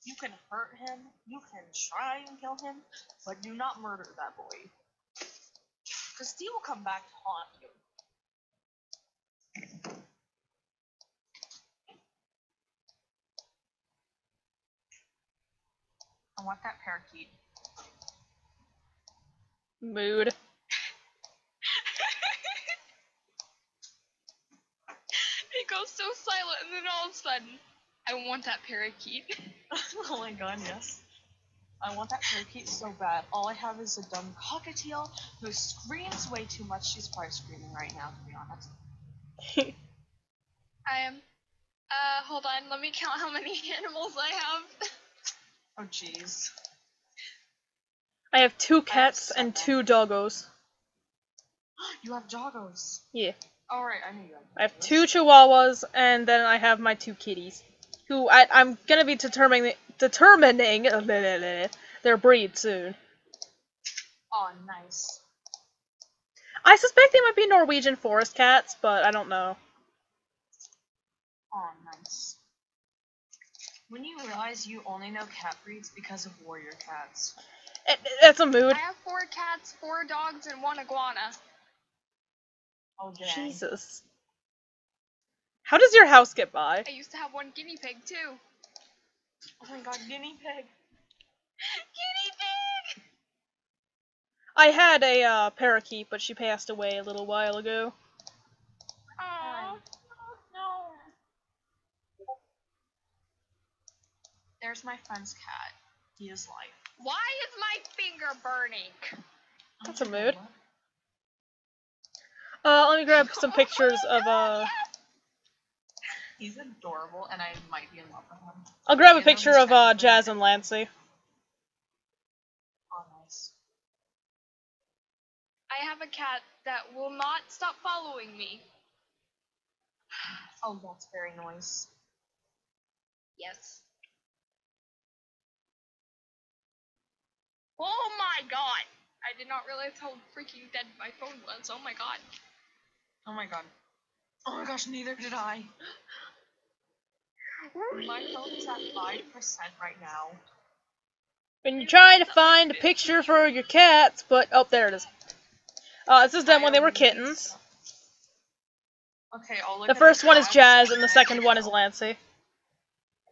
You can hurt him, you can try and kill him, but do not murder that boy. Because he will come back to haunt you. I want that parakeet. Mood. It goes so silent and then all of a sudden, I want that parakeet. Oh my god, yes. I want that parakeet so bad. All I have is a dumb cockatiel who screams way too much. She's probably screaming right now, to be honest. I am. Hold on, let me count how many animals I have. Oh jeez. I have 2 cats and 2 doggos. You have doggos. Yeah. Alright, I knew you had doggos. I have 2 chihuahuas, and then I have my 2 kitties. Who I'm gonna be determining their breed soon. Oh, nice. I suspect they might be Norwegian forest cats, but I don't know. Oh, nice. When you realize you only know cat breeds because of warrior cats. That's a mood. I have 4 cats, 4 dogs, and 1 iguana. Oh, dang. Jesus. How does your house get by? I used to have 1 guinea pig too. Oh my god, guinea pig. Guinea pig! I had a parakeet, but she passed away a little while ago. Aww. No. There's my friend's cat. He is life. Why is my finger burning? That's a mood. Let me grab some pictures of He's adorable, and I might be in love with him. I'll grab a Even though picture he's of technically Jazz not- and Lancey. Oh, nice. I have a cat that will not stop following me. Oh, that's very nice. Yes. Oh my god! I did not realize how freaking dead my phone was. Oh my god. Oh my god. Oh my gosh, neither did I. My phone is at 5% right now. When you're trying to find a picture for your cats, but oh, there it is. This is them when they were kittens. Okay, I'll look The at first one is tabs. Jazz, and the second one is Lancey.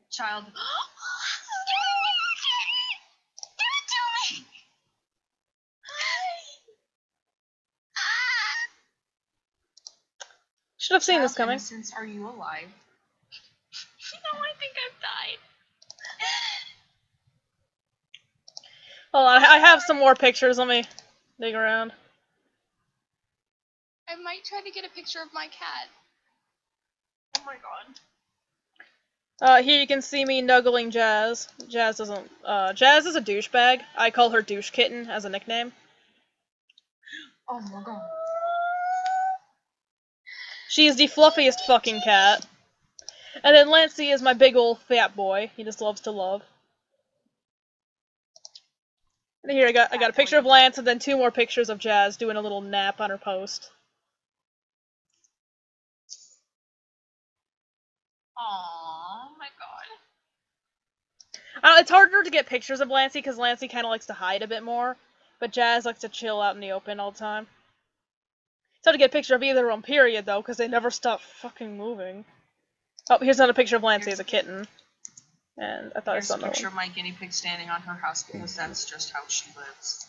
Child. Give it to me! Should have seen this coming. Innocence, are you alive? No, I think I've died. Hold on, I have some more pictures. Let me dig around. I might try to get a picture of my cat. Oh my god. Here you can see me nuggling Jazz. Jazz doesn't. Jazz is a douchebag. I call her Douche Kitten as a nickname. Oh my god. She is the fluffiest fucking cat. And then Lancey is my big old fat boy. He just loves to love. And here I got a picture of Lance and then 2 more pictures of Jazz doing a little nap on her post. Oh my god. It's harder to get pictures of Lancey because Lancey kind of likes to hide a bit more, but Jazz likes to chill out in the open all the time. It's hard to get a picture of either of them, period, though, because they never stop fucking moving. Oh, here's another picture of Lancey as a kitten. And I thought I saw another one. Here's a picture of my guinea pig standing on her house because that's just how she lives.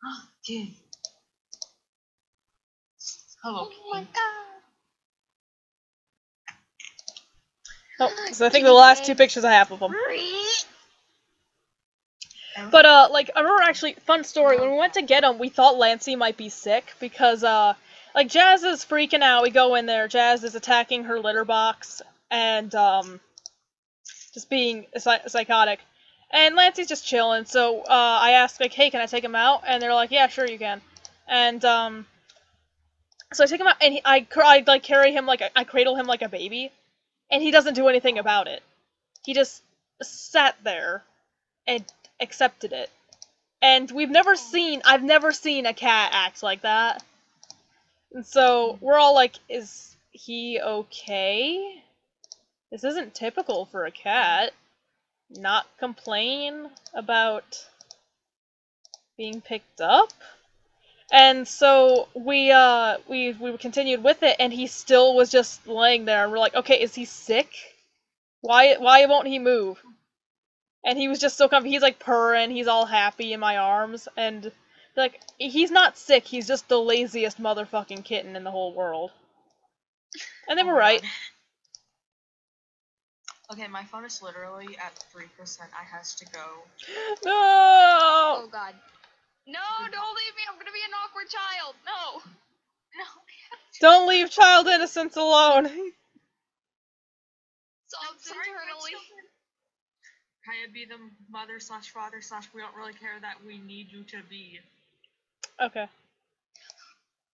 Oh, dude. Hello, Oh my god. Oh, so I think the last 2 pictures I have of them. But, like, I remember actually, fun story, when we went to get him, we thought Lancey might be sick, because, like, Jazz is freaking out, we go in there, Jazz is attacking her litter box, and, just being psychotic. And Lancey's just chilling, so, I asked, like, hey, can I take him out? And they're like, yeah, sure you can. And, so I take him out, and I like, carry him like, I cradle him like a baby, and he doesn't do anything about it. He just sat there and accepted it. And I've never seen a cat act like that. And so we're all like, is he okay? This isn't typical for a cat. Not complain about being picked up. And so we continued with it, and he still was just laying there, and we're like, okay, is he sick? Why won't he move? And he was just so comfy. He's like purring, he's all happy in my arms, and like, he's not sick, he's just the laziest motherfucking kitten in the whole world. And they were right. Okay, my phone is literally at 3%. I has to go. No! Oh god. No, don't leave me. I'm gonna be an awkward child. No. No. Don't leave child innocence alone. Sobs internally. Kaya be the mother slash father slash we don't really care that we need you to be. Okay.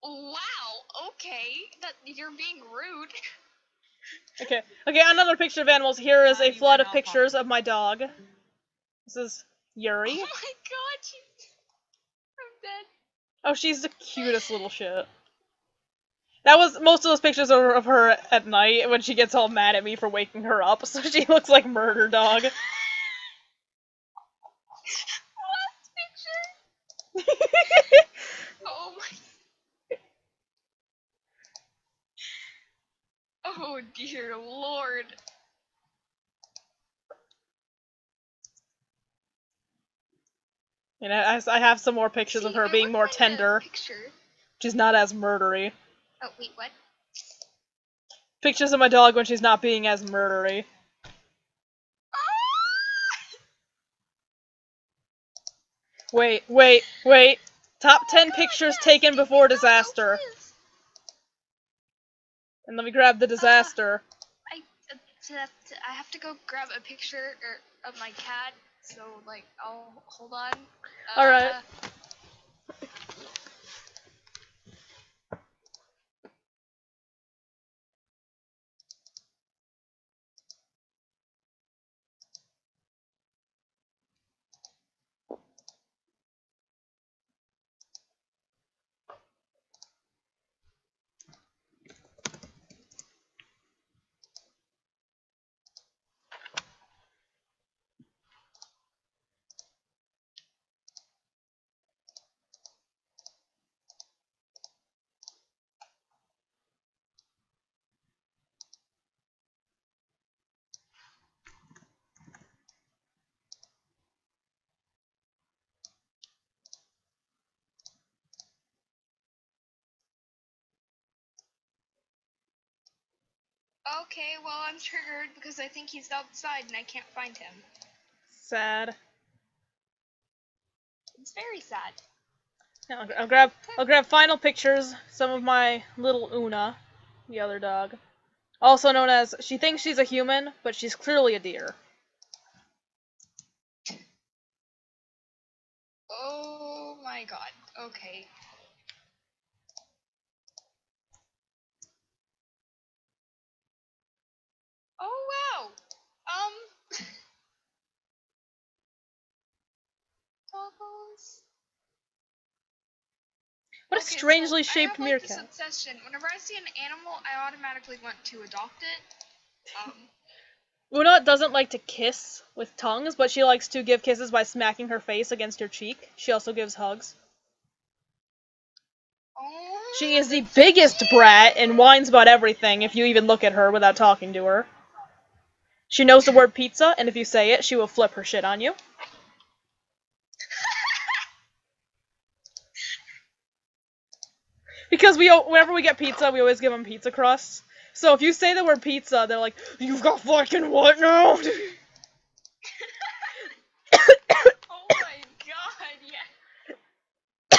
Wow. Okay. That you're being rude. Okay, another picture of animals. Here is a flood of pictures of my dog. This is Yuri. Oh my god, I'm dead. Oh, she's the cutest little shit. That was, most of those pictures are of her at night when she gets all mad at me for waking her up, so she looks like Murder Dog. Last picture? Oh my... Oh dear lord. And I have some more pictures of her being more tender. She's not as murdery. Oh, wait, what? Pictures of my dog when she's not being as murdery. Wait. Top 10 pictures taken before disaster. And let me grab the disaster. I have to go grab a picture of my cat, so, like, I'll hold on. Alright. Okay, well, I'm triggered because I think he's outside and I can't find him. Sad. It's very sad. Yeah, I'll grab final pictures. Some of my little Una, the other dog. Also known as, she thinks she's a human, but she's clearly a deer. Oh my god. Okay. Oh wow. Toggles. What a Okay, strangely so I shaped have like this meerkat. obsession. Whenever I see an animal, I automatically want to adopt it. Una doesn't like to kiss with tongues, but she likes to give kisses by smacking her face against her cheek. She also gives hugs. Oh, She is the that's biggest cute. brat and whines about everything if you even look at her without talking to her. She knows the word pizza, and if you say it, she will flip her shit on you. Because whenever we get pizza, we always give them pizza crusts. So if you say the word pizza, they're like, "You've got fucking what now?" Oh my god, yeah.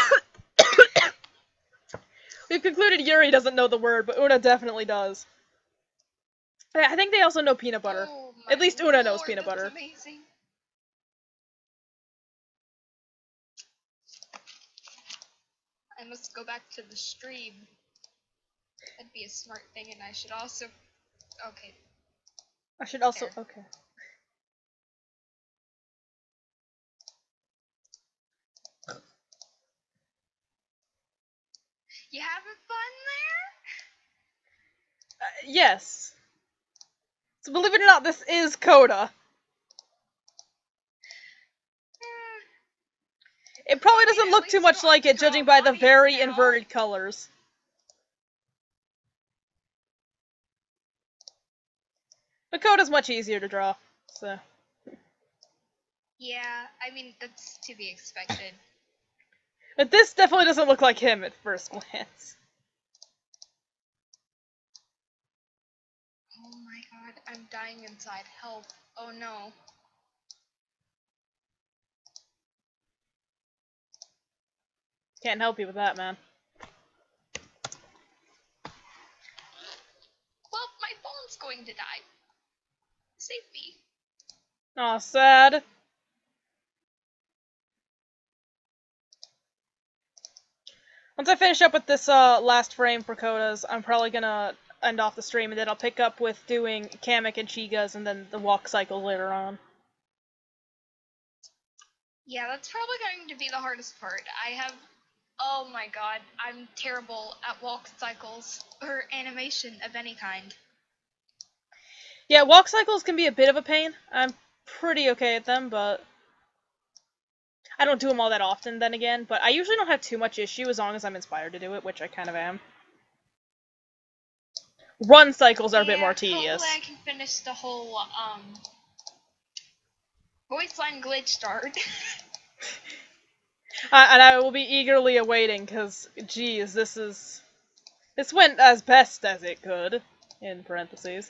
We've concluded Yuri doesn't know the word, but Una definitely does. I think they also know peanut butter. Oh At my least Una knows lord, peanut that's butter. amazing. I must go back to the stream. That'd be a smart thing, and I should also... Okay. I should also... There. Okay. You having fun there? Yes. So believe it or not, this is Coda. It probably doesn't look too much like it, judging by the very inverted colors. But Coda's much easier to draw, so... Yeah, I mean, that's to be expected. But this definitely doesn't look like him at first glance. Oh my god, I'm dying inside. Help. Oh no. Can't help you with that, man. Well, my phone's going to die. Save me. Aw, sad. Once I finish up with this last frame for Codas, I'm probably gonna end off the stream, and then I'll pick up with doing Kamek and Chigas, and then the walk cycle later on. Yeah, that's probably going to be the hardest part. Oh my god, I'm terrible at walk cycles or animation of any kind. Yeah, walk cycles can be a bit of a pain. I'm pretty okay at them, but I don't do them all that often then again, but I usually don't have too much issue as long as I'm inspired to do it, which I kind of am. Run cycles are a bit more tedious. Hopefully I can finish the whole, voice line glitch art. And I will be eagerly awaiting, because, geez, this went as best as it could, in parentheses.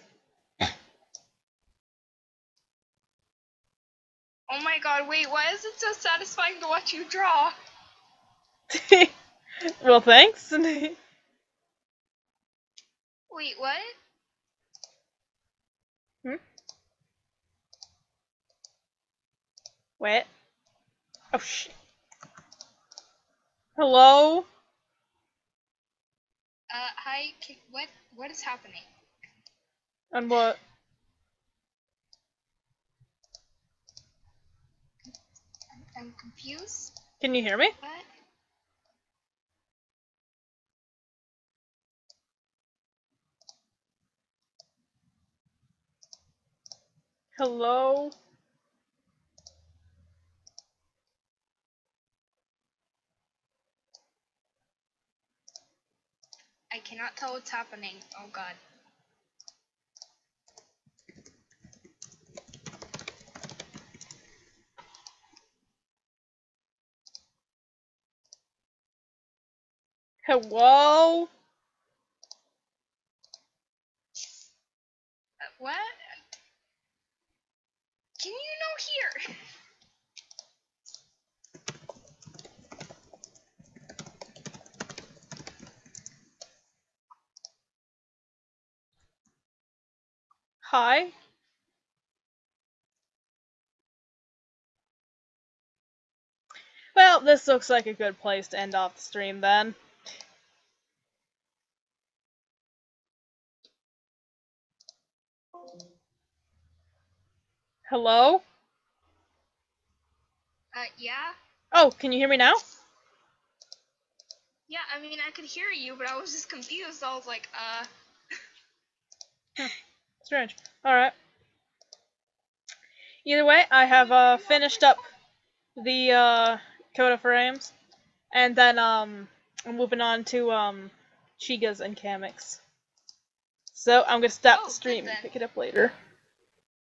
Oh my god, wait, why is it so satisfying to watch you draw? Well, thanks. Wait, what? Hmm? Wait. Oh, shit. Hello? Hi, what is happening? And what? I'm confused. Can you hear me? What? Hello? I cannot tell what's happening. Oh god. Hello? What? Can you not hear? Hi? Well, this looks like a good place to end off the stream then. Hello? Yeah? Oh, can you hear me now? Yeah, I mean, I could hear you, but I was just confused. So I was like, Strange. Alright. Either way, I have finished up the Coda frames, and then I'm moving on to Chigas and Kamix. So I'm gonna stop the stream and pick it up later.